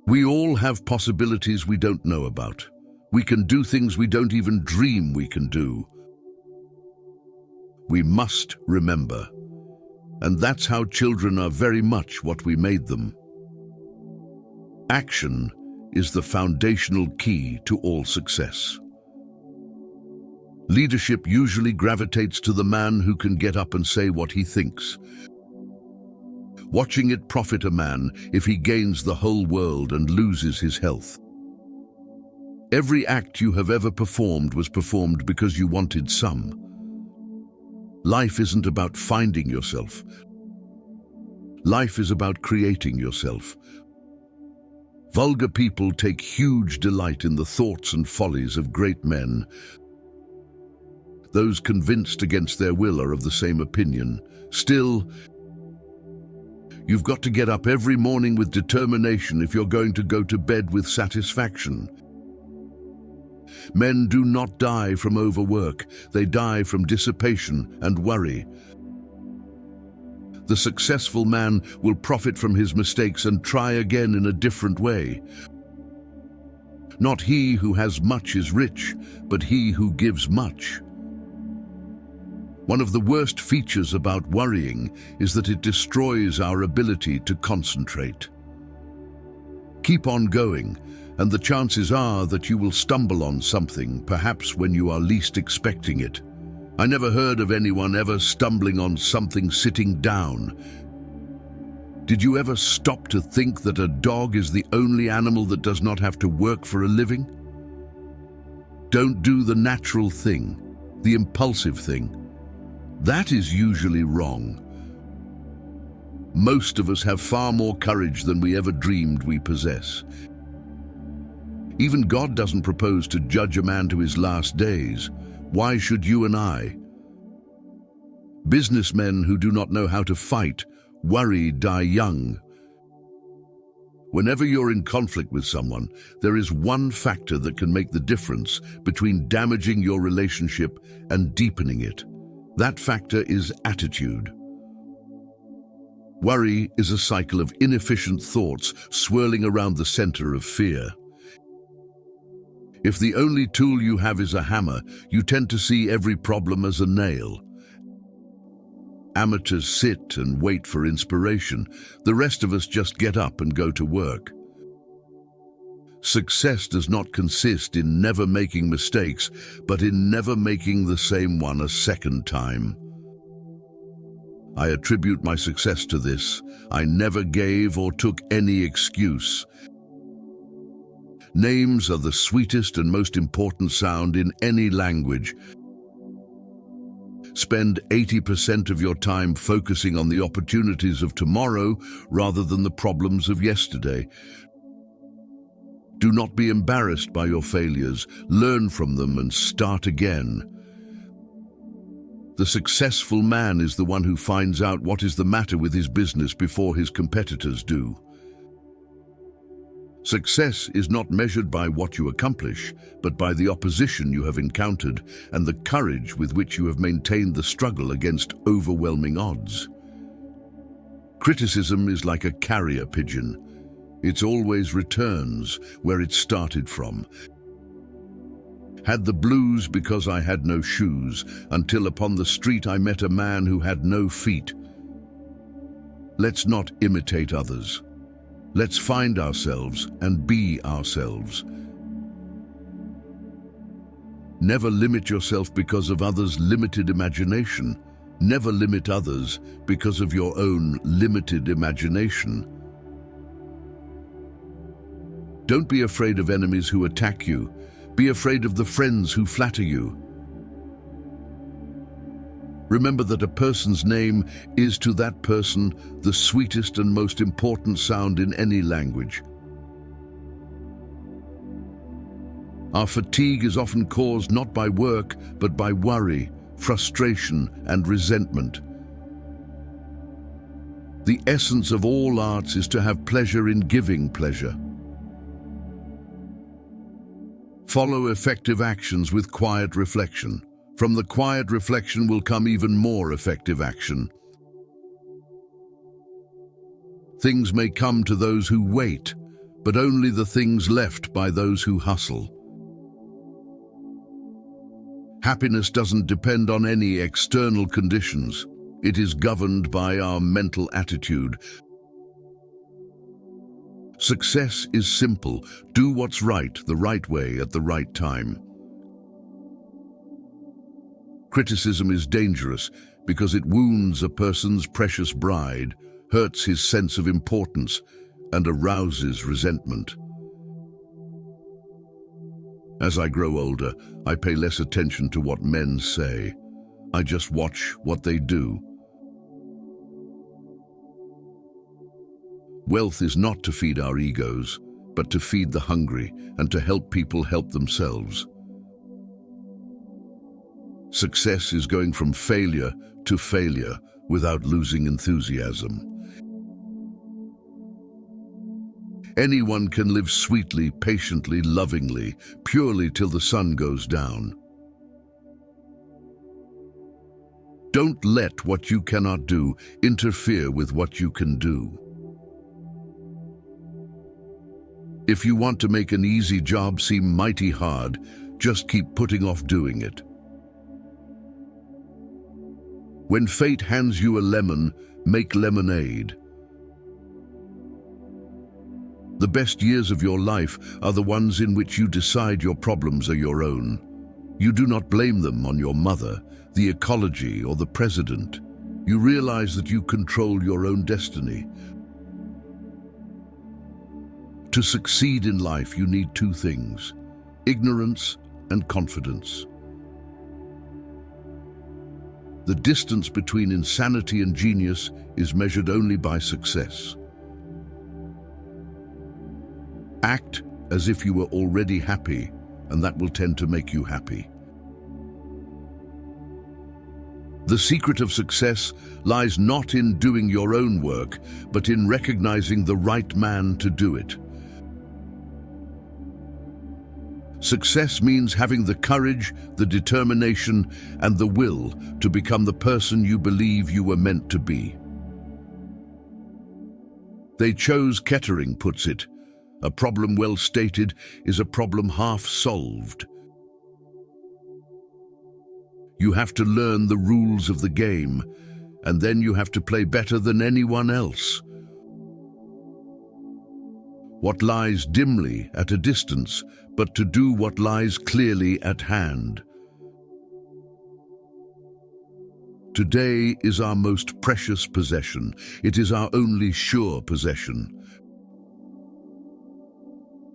We all have possibilities we don't know about. We can do things we don't even dream we can do. We must remember. And that's how children are very much what we made them. Action is the foundational key to all success. Leadership usually gravitates to the man who can get up and say what he thinks. Watching it profit a man if he gains the whole world and loses his health. Every act you have ever performed was performed because you wanted some. Life isn't about finding yourself. Life is about creating yourself. Vulgar people take huge delight in the thoughts and follies of great men. Those convinced against their will are of the same opinion. Still, you've got to get up every morning with determination if you're going to go to bed with satisfaction. Men do not die from overwork, they die from dissipation and worry. The successful man will profit from his mistakes and try again in a different way. Not he who has much is rich, but he who gives much. One of the worst features about worrying is that it destroys our ability to concentrate. Keep on going, and the chances are that you will stumble on something, perhaps when you are least expecting it. I never heard of anyone ever stumbling on something sitting down. Did you ever stop to think that a dog is the only animal that does not have to work for a living? Don't do the natural thing, the impulsive thing. That is usually wrong. Most of us have far more courage than we ever dreamed we possess. Even God doesn't propose to judge a man to his last days. Why should you and I? Businessmen who do not know how to fight, worry, die young. Whenever you're in conflict with someone, there is one factor that can make the difference between damaging your relationship and deepening it. That factor is attitude. Worry is a cycle of inefficient thoughts swirling around the center of fear. If the only tool you have is a hammer, you tend to see every problem as a nail. Amateurs sit and wait for inspiration. The rest of us just get up and go to work. Success does not consist in never making mistakes, but in never making the same one a second time. I attribute my success to this. I never gave or took any excuse. Names are the sweetest and most important sound in any language. Spend 80% of your time focusing on the opportunities of tomorrow rather than the problems of yesterday. Do not be embarrassed by your failures. Learn from them and start again. The successful man is the one who finds out what is the matter with his business before his competitors do. Success is not measured by what you accomplish, but by the opposition you have encountered and the courage with which you have maintained the struggle against overwhelming odds. Criticism is like a carrier pigeon. It always returns where it started from. Had the blues because I had no shoes, until upon the street I met a man who had no feet. Let's not imitate others. Let's find ourselves and be ourselves. Never limit yourself because of others' limited imagination. Never limit others because of your own limited imagination. Don't be afraid of enemies who attack you. Be afraid of the friends who flatter you. Remember that a person's name is to that person the sweetest and most important sound in any language. Our fatigue is often caused not by work, but by worry, frustration, and resentment. The essence of all arts is to have pleasure in giving pleasure. Follow effective actions with quiet reflection. From the quiet reflection will come even more effective action. Things may come to those who wait, but only the things left by those who hustle. Happiness doesn't depend on any external conditions. It is governed by our mental attitude. Success is simple. Do what's right the right way at the right time. Criticism is dangerous because it wounds a person's precious bride, hurts his sense of importance, and arouses resentment. As I grow older, I pay less attention to what men say. I just watch what they do. Wealth is not to feed our egos, but to feed the hungry and to help people help themselves. Success is going from failure to failure without losing enthusiasm. Anyone can live sweetly, patiently, lovingly, purely till the sun goes down. Don't let what you cannot do interfere with what you can do. If you want to make an easy job seem mighty hard, just keep putting off doing it. When fate hands you a lemon, make lemonade. The best years of your life are the ones in which you decide your problems are your own. You do not blame them on your mother, the ecology, or the president. You realize that you control your own destiny. To succeed in life, you need two things: ignorance and confidence. The distance between insanity and genius is measured only by success. Act as if you were already happy, and that will tend to make you happy. The secret of success lies not in doing your own work, but in recognizing the right man to do it. Success means having the courage, the determination, and the will to become the person you believe you were meant to be. They chose Kettering puts it, a problem well stated is a problem half solved. You have to learn the rules of the game, and then you have to play better than anyone else. What lies dimly at a distance, but to do what lies clearly at hand. Today is our most precious possession. It is our only sure possession.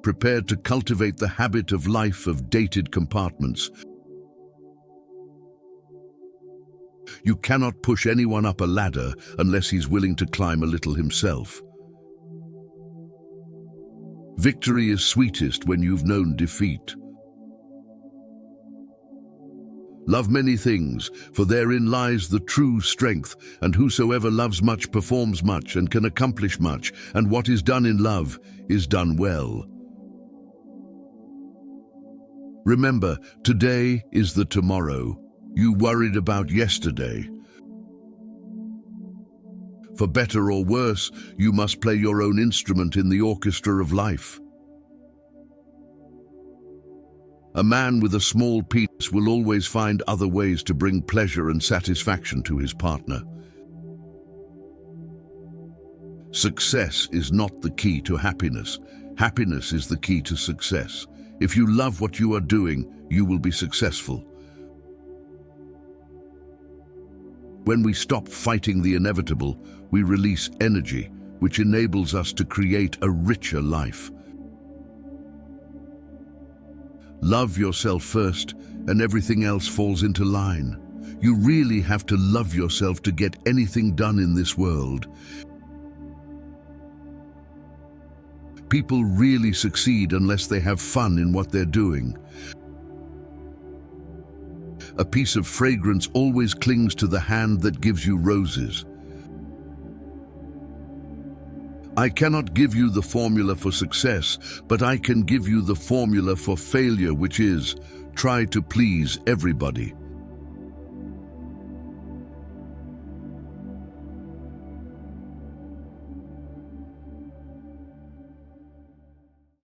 Prepared to cultivate the habit of life of dated compartments. You cannot push anyone up a ladder unless he's willing to climb a little himself. Victory is sweetest when you've known defeat. Love many things, for therein lies the true strength, and whosoever loves much performs much and can accomplish much, and what is done in love is done well. Remember, today is the tomorrow you worried about yesterday. For better or worse, you must play your own instrument in the orchestra of life. A man with a small penis will always find other ways to bring pleasure and satisfaction to his partner. Success is not the key to happiness. Happiness is the key to success. If you love what you are doing, you will be successful. When we stop fighting the inevitable, we release energy, which enables us to create a richer life. Love yourself first, and everything else falls into line. You really have to love yourself to get anything done in this world. People really succeed unless they have fun in what they're doing. A piece of fragrance always clings to the hand that gives you roses. I cannot give you the formula for success, but I can give you the formula for failure, which is, try to please everybody.